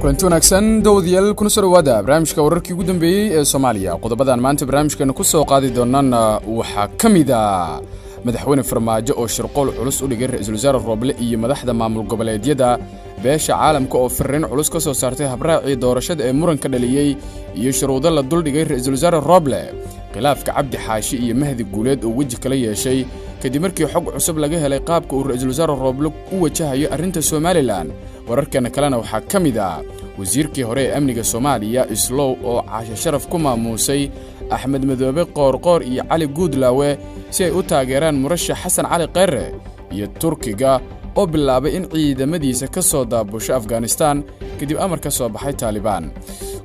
kulanti wanaagsan dawadayaal kuna soo dhawaada barnaamijka wararkii ugu dambeeyay ee Soomaaliya. Qodobadan maanta barnaamijkeena ku soo qaadi doonana waxa kamid ah madaxweyne Farmaajo oo shirqool culus u dhigay ra'iisul wasaare Roble iyo madaxda maamul goboleedyada beesha caalamka oo fariin culus ka soo saartay habraacii doorashada ee muranka dhaliyay iyo shuruudo la dul dhigay ra'iisul wasaare Roble. khilaafka Cabdi Xaashi iyo Mahdi Guuleed oo waji kala yeeshay kadib markii xog cusub laga helay qaabka uu ra'iisul wasaare Roble u wajahayo arrinta Somaliland. wararkana kalena waxaa kamid ah wasiirkii hore ee amniga Soomaaliya Islow oo caasha sharaf ku maamuusay Axmed Madoobe Qoorqoor iyo Cali Guudlaawe si ay u taageeraan murashax Xasan Cali Qeyre iyo Turkiga oo bilaabay in ciidamadiisa ka soo daabusho Afghanistan kadib amar ka soo baxay Taliban.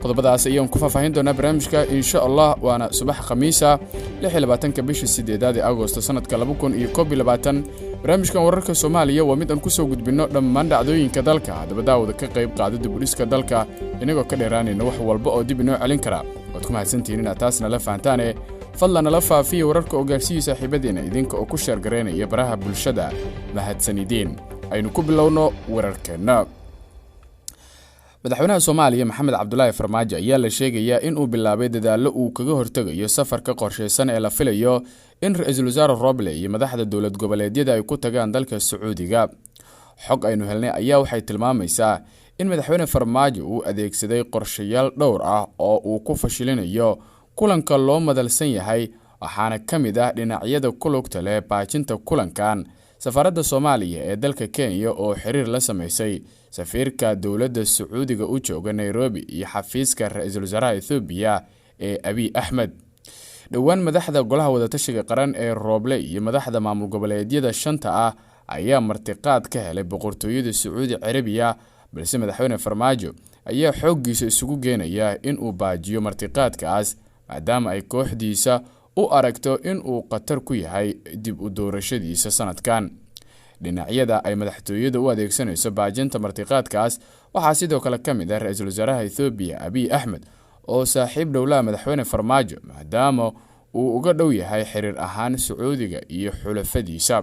qodobadaas ayaan ku faahfaahin doonaa barnaamijka insha Allah waana subax Khamiisa 26 bisha 8 Agoosto sanadka 2022. barnaamijkan wararka Soomaaliya waa mid aan ku soo gudbino dhammaan dhacdooyinka dalka dabadaawada ka qayb qaadida booliska dalka inagoo ka dheeraanayna wax walba oo dib inoo celin kara. waad ku mahadsantihiin inaad taasna la fahantaane fadlan la faafiyo wararka oo gaarsiiya saaxiibadeena idinka oo ku sheer gareynaya baraha bulshada. mahadsanideen aynu ku bilowno wararkeena. madaxweynaha Soomaaliya Maxamed Cabdullaahi Farmaajo ayaa la sheegayaa in uu bilaabay dadaalo uu kaga hortagayo safarka qorsheysan ee la filayo in ra'iisul wasaare Roble iyo madaxda dawlad goboleedyada ay ku tagaan dalka Sacuudiga. xog aynu helnay ayaa waxay tilmaamaysaa in madaxweyne Farmaajo uu adeegsaday qorshayaal dhowr ah oo uu ku fashilinayo kulanka loo madalsan yahay, waxaana kamid ah dhinacyada ku lugta leh baajinta kulankan safaaradda Soomaaliya ee dalka Kenya oo xiriir la sameysay safiirka dawladda Sacuudiga u jooga Nairobi iyo xafiiska ra'iisul wasaaraha Ethiopia ee Abiy Ahmed. dhawaan madaxda golaha wada tashiga qaran ee Roble iyo madaxda maamul goboleedyada shanta ah ayaa martiqaad ka helay boqortooyada Sacuudi Carabiya, balse madaxweyne Farmaajo ayaa xooggiisa isugu geenaya in uu baajiyo martiqaadkaas maadaama ay kooxdiisa u aragto in uu qatar ku yahay dib u doorashadiisa sanadkan. dhinacyada ay madaxtooyada u adeegsanayso baajinta martiqaadkaas waxaa sidoo kale kamid ah ra'iisul wasaaraha Ethiopia Abiy Ahmed oo saaxiib dhowla madaxweyne Farmaajo maadaama uu uga dhow yahay xiriir ahaan Sacuudiga iyo xulafadiisa.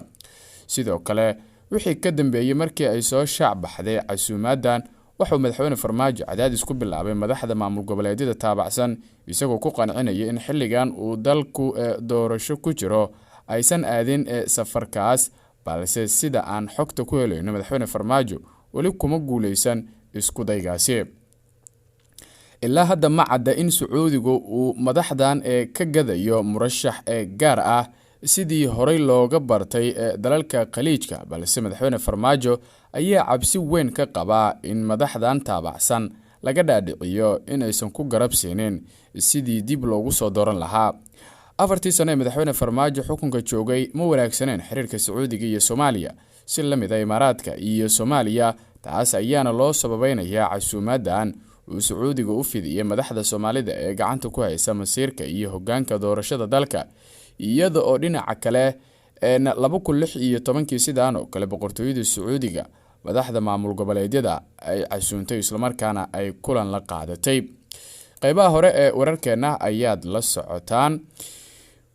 sidoo kale wixii ka dambeeyay markii ay soo shaac baxday casuumadan wuxuu madaxweyne Farmaajo cadaadis ku bilaabay madaxda maamul goboleedyada taabacsan isagoo ku qancinaya in xilligan uu dalku doorasho ku jiro aysan aadin safarkaas, balse sida aan xogta ku helayno madaxweyne Farmaajo wali kuma guuleysan isku daygaasi. ilaa hadda ma cadda in Sacuudigu uu madaxdan ka gadayo murashax gaar ah sidii horey looga bartay dalalka Khaliijka, balse madaxweyne Farmaajo ayaa cabsi weyn ka qaba in madaxdan taabacsan laga dhaadhiciyo in aysan ku garabsiinin sidii dib loogu soo dooran lahaa. 4 sano ee madaxweyne Farmaajo xukunka joogay ma wanaagsaneen xiriirka Sacuudiga iyo Soomaaliya si la mid ah Imaaraadka iyo Soomaaliya. taas ayaana loo sababeynaya casuumadan uu Sacuudiga u fidiyay madaxda Soomaalida ee gacanta ku haysa masiirka iyo hoggaanka doorashada dalka, iyada oo dhinaca kale 2016 sidaan oo kale boqortooyada Sacuudiga madaxda maamul goboleedyada ay casuuntay isla markaana ay kulan la qaadatay. qaybaha hore ee wararkeena ayaad la socotaan.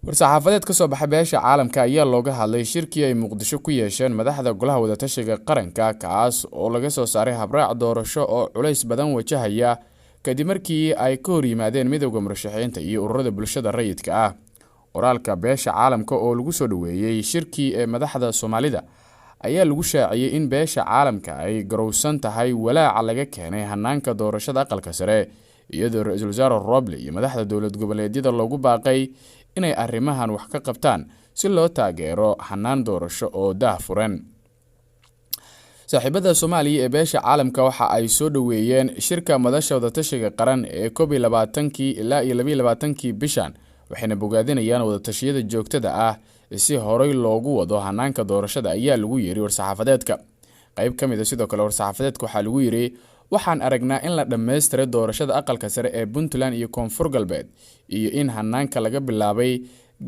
war-saxaafadeed ka soo baxay beesha caalamka ayaa looga hadlay shirkii ay Muqdisho ku yeesheen madaxda golaha wada tashiga qaranka kaas oo laga soo saaray habraac doorasho oo culays badan wajahaya kadib markii ay ka hor yimaadeen midowga murashaxiinta iyo ururada bulshada rayidka ah. qoraalka beesha caalamka oo lagu soo dhaweeyay shirkii ee madaxda Soomaalida ayaa lagu shaaciyay in beesha caalamka ay garowsan tahay walaaca laga keenay hanaanka doorashada aqalka sare, iyadoo ra'iisul wasaare Roble iyo madaxda dawlad goboleedyada loogu baaqay inay arrimahan wax ka qabtaan si loo taageero hanaan doorasho oo daahfuran. saaxiibada Soomaaliya ee beesha caalamka waxa ay soo dhaweeyeen shirka madasha wada tashiga qaran ee 22 ilaa 22 bishan, waxayna bogaadinayaan wada tashiyada joogtada ah si horey loogu wado hanaanka doorashada ayaa lagu yiri war-saxaafadeedka. qayb kamid ah sidoo kale war-saxaafadeedka waxaa lagu yiri waxaan aragnaa in la dhameystiray doorashada aqalka sare ee Puntland iyo Koonfur Galbeed iyo in hanaanka laga bilaabay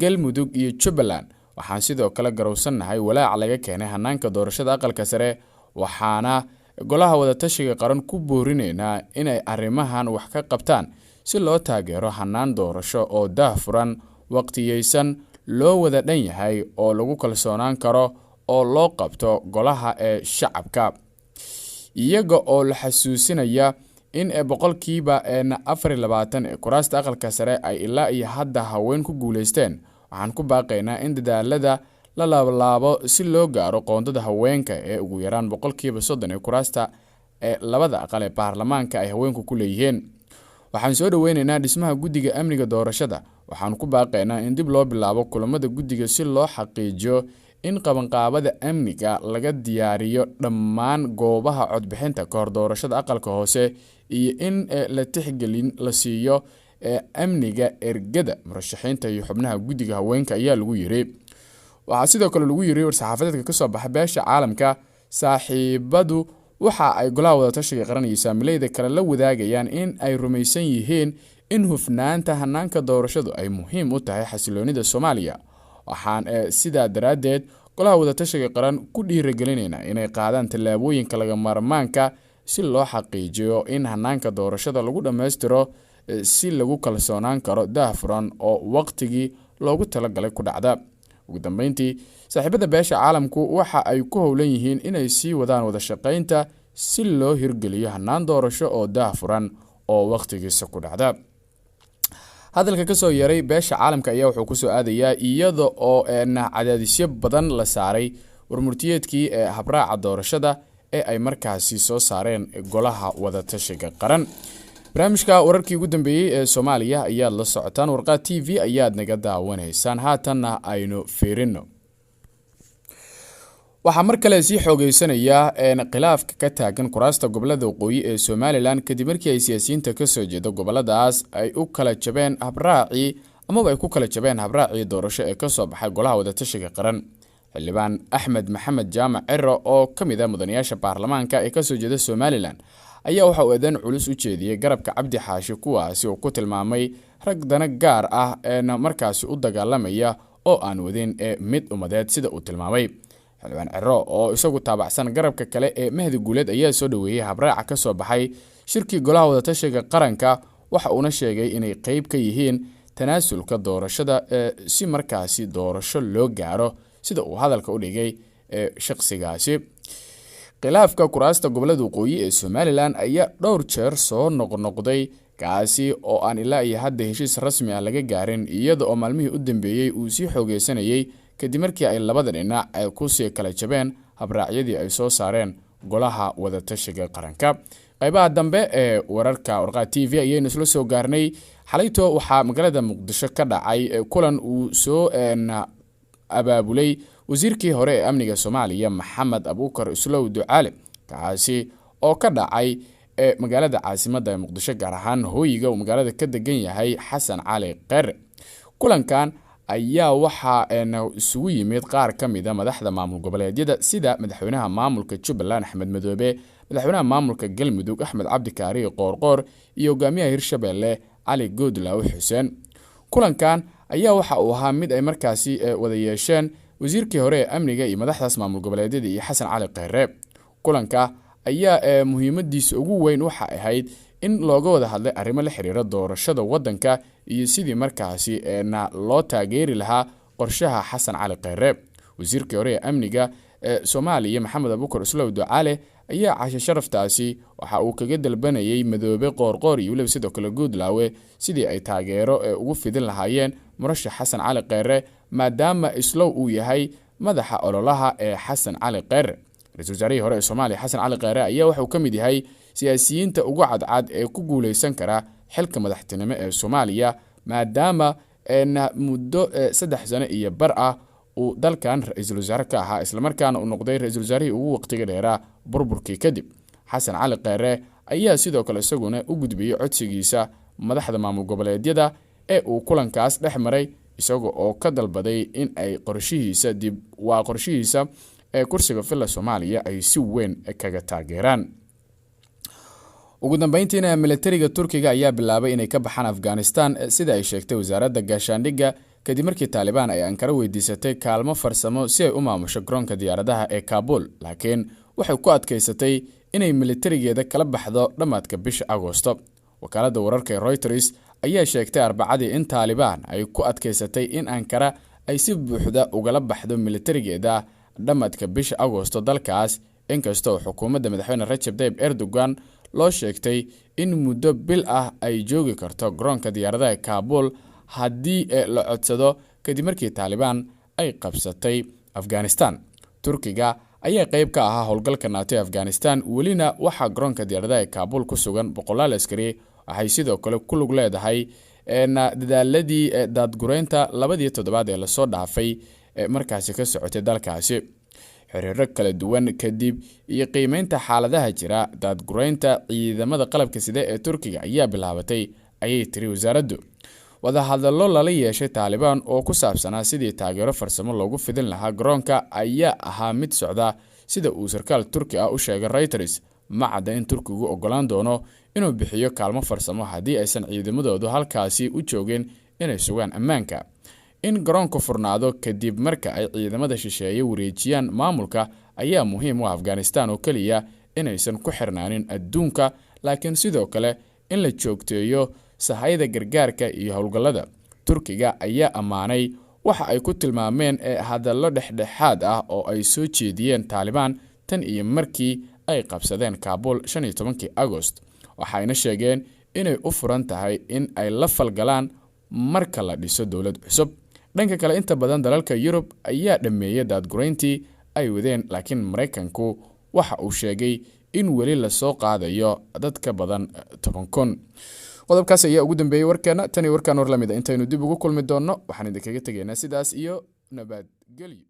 Galmudug iyo Jubbaland. waxaan sidoo kale garowsanahay walaac laga keenay hanaanka doorashada aqalka sare, waxaana golaha wada tashiga qaran ku boorineynaa inay arrimahan wax ka qabtaan si loo taageero hanaan doorasho oo daahfuran, waqtiyeysan, loo wada dhan yahay oo lagu kalsoonaan karo oo loo qabto golaha ee shacabka. iyaga oo la xasuusinaya in boqolkiiba 24 ee kuraasta aqalka sare ay ilaa iyo hadda haween ku guuleysteen, waxaan ku baaqaynaa in dadaalada la laabo si loo gaaro qoondada haweenka ee ugu yaraan boqolkiiba 30 ee kuraasta ee labada aqal ee baarlamaanka ay haweenku ku leeyihiin. Waxaan soo dhaweynaynaa dhismaha guddiga amniga doorashada. Waxaan ku baaqaynaa in dib loo bilaabo kulamada guddiga si loo xaqiijiyo in qabanqaabada amniga laga diyaariyo dhammaan goobaha codbixinta ka hor doorashada aqalka hoose iyo in la tixgelin la siiyo amniga ergada murashaxiinta iyo xubnaha guddiga haweenka ayaa lagu yiri. Waxaa sidoo kale lagu yiri war-saxaafadeedka ka soo baxa beesha caalamka, saaxiibadu waxa ay golaha wada tashiga qaran iyo saamileyda kale la wadaagayaan in ay rumaysan yihiin in hufnaanta hanaanka doorashadu ay muhiim u tahay xasiloonida Soomaaliya. Waxaan sidaa daraadeed golaha wada tashiga qaran ku dhiirigelinaynaa inay qaadaan tallaabooyinka laga maarmaanka si loo xaqiijiyo in hanaanka doorashada lagu dhameystiro si lagu kalsoonaan karo daahfuran oo waqtigii loogu talagalay ku dhacda. Ugu dambeyntii, saaxiibada beesha caalamku waxa ay ku howlan yihiin inay sii wadaan wada shaqaynta si loo hirgeliyo hanaan doorasho oo daahfuran oo waqtigiisa ku dhacda. Hadalka ka soo yaray beesha caalamka ayaa wuxuu ku soo aadayaa iyada oo cadaadisyo badan la saaray warmurtiyeedkii habraaca doorashada ee ay markaasi soo saareen golaha wada tashiga qaran. barnaamijka wararkii ugu dambeeyay ee Soomaaliya ayaad la socotaan. Warqad TV ayaad naga daawanaysaan. Haatanna aynu fiirino. waxaa mar kale sii xoogeysanaya khilaafka ka taagan kuraasta gobolada waqooyi ee Somaliland kadib markii ay siyaasiyiinta ka soo jeedo goboladaas ay u kala jabeen habraaci doorasho ee ka soo baxay golaha wada tashiga qaran. xildhibaan Axmed Maxamed Jaamac Ciro oo kamid ah mudanayaasha baarlamaanka ee ka soo jeeda Somaliland ayaa waxa uu eedan culus u jeediyay garabka Cabdi Xaashi, kuwaasi oo ku tilmaamay rag dana gaar ah ee markaasi u dagaalamaya oo aan wadin mid umadeed sida uu tilmaamay. xildhibaan Ciro oo isagu taabacsan garabka kale ee Mahdi Guuleed ayaa soo dhaweeyay habraaca ka soo baxay shirkii golaha wada tashiga qaranka. waxa uuna sheegay inay qayb ka yihiin tanaasulka doorashada si markaasi doorasho loo gaaro sida uu hadalka u dhigay shakhsigaasi. khilaafka kuraasta gobolada waqooyi ee Somaliland ayaa dhowr jeer soo noqnoqday, kaasi oo aan ilaa iyo hadda heshiis rasmi ah laga gaarin, iyada oo maalmihii u dambeeyay uu sii xoogeysanayay kadib markii ay labada dhinac ay ku sii kala jabeen habraacyadii ay soo saareen golaha wada tashiga qaranka. qaybaha dambe ee wararka Warqad TV ayaynu isla soo gaarnay. xalayto waxaa magaalada Muqdisho ka dhacay kulan uu soo abaabulay wasiirkii hore ee amniga Soomaaliya Maxamed Abuukar Islow Ducaale, kaasi oo ka dhacay magaalada caasimadda Muqdisho, gaar ahaan hooyiga uu magaalada ka degan yahay Xasan Cali Kheyre. kulankan ayaa waxa isugu yimid qaar ka mid ah madaxda maamul goboleedyada sida madaxweynaha maamulka Jubbaland Axmed Madoobe, madaxweynaha maamulka Galmudug Axmed Cabdi Kaari Qoorqoor iyo hogaamiyaha Hirshabelle Cali Goodlaw Xuseen. kulankan ayaa waxa uu ahaa mid ay markaasi wada yeesheen wasiirkii hore ee amniga iyo madaxdaas maamul goboleedyada iyo Xasan Cali Kheyre. kulanka ayaa muhiimadiisa ugu weyn waxa ahayd in looga wada hadlay arrimo la xiriira doorashada wadanka iyo sidii markaasi loo taageeri lahaa qorshaha Xasan Cali Kheyre. wasiirkii hore ee amniga Soomaaliya Maxamed Abuukar Islow Ducaale ayaa casho sharaftaasi waxa uu kaga dalbanayay Madoobe, Qoorqoor iyo waliba sidoo kale Goodlaw sidii ay taageero ugu fidin lahaayeen murashax Xasan Cali Kheyre, maadaama Islow uu yahay madaxa ololaha ee Xasan Cali Kheyre. ra-iisul wasaarihii hore ee Soomaaliya Xasan Cali Kheyre ayaa waxa uu ka mid yahay siyaasiyiinta ugu cadcad ee ku guuleysan kara xilka madaxtinimo ee Soomaaliya, maadaama muddo 3 sano iyo bar ah uu dalkan ra-iisul wasaare ka ahaa, isla markaana uu noqday ra-iisul wasaarihii ugu waqtiga dheeraa burburkii kadib. Xasan Cali Kheyre ayaa sidoo kale isaguna u gudbiyay codsigiisa madaxda maamul goboleedyada ee uu kulankaas dhex maray, isaga oo ka dalbaday in ay qorshihiisa ee kursiga filla Soomaaliya ay si weyn kaga taageeraan. ugu dambeyntiina militariga Turkiga ayaa bilaabay inay ka baxaan Afghanistan sida ay sheegtay wasaaradda gaashaandhigga kadib markii Taliban ay Ankara weydiisatay kaalmo farsamo si ay u maamusho garoonka diyaaradaha ee Kabul, laakiin waxay ku adkaysatay inay militarigeeda kala baxdo dhamaadka bisha Agoosto. wakaaladda wararka ee Reuters ayaa sheegtay Arbacadii in Taliban ay ku adkaysatay in Ankara ay si buuxda ugala baxdo militarigeeda dhamaadka bisha Agoosto dalkaas, inkastoo xukuumadda madaxweyne Recep Tayyip Erdogan loo sheegtay in muddo bil ah ay joogi karto garoonka diyaaradaha Kabul haddii la codsado kadib markii Taliban ay qabsatay Afghanistan. Turkiga ayaa qayb ka ahaa howlgalka NATO ee Afghanistan, welina waxa garoonka diyaaradaha Kabul ku sugan boqolaal askari. Waxay sidoo kale ku lug leedahay dadaaladii daadgureynta labadii toddobaad ee la soo dhaafay markaasi ka socotay dalkaasi. Xiriiro kala duwan kadib iyo qiimeynta xaaladaha jira, daadgureynta ciidamada qalabka sida ee Turkiga ayaa bilaabatay, ayay tiri wasaaraddu. Wadahadallo lala yeeshay Taliban oo ku saabsanaa sidii taageero farsamo loogu fidin lahaa garoonka ayaa ahaa mid socda, sida uu sarkaal Turki ah u sheegay Reuters. Ma cadda in Turkigu ogolaan doono inuu bixiyo kaalmo farsamo haddii aysan ciidamadoodu halkaasi u joogin inay sugaan ammaanka. In garoonku furnaado kadib marka ay ciidamada shisheeye wareejiyaan maamulka ayaa muhiim u ah Afghanistan oo kaliya inaysan ku xirnaanin adduunka, laakiin sidoo kale in la joogteeyo sahayda gargaarka iyo howlgallada. Turkiga ayaa ammaanay waxa ay ku tilmaameen hadallo dhexdhexaad ah oo ay soo jeediyeen Taliban tan iyo markii ay qabsadeen Kabul 15 Agost. Waxayna sheegeen inay u furan tahay in ay la falgalaan marka la dhiso dowlad cusub. Dhanka kale, inta badan dalalka Yurub ayaa dhameeyay daadgureyntii ay wadeen, laakiin Mareykanku waxa uu sheegay in weli la soo qaadayo dad ka badan 10,000. qodobkaas ayaa ugu dambeeyay warkeena. Tani warkaan war lamid ah intaynu dib ugu kulmi doono, waxaan idinkaga tegaynaa sidaas iyo nabadgelyo.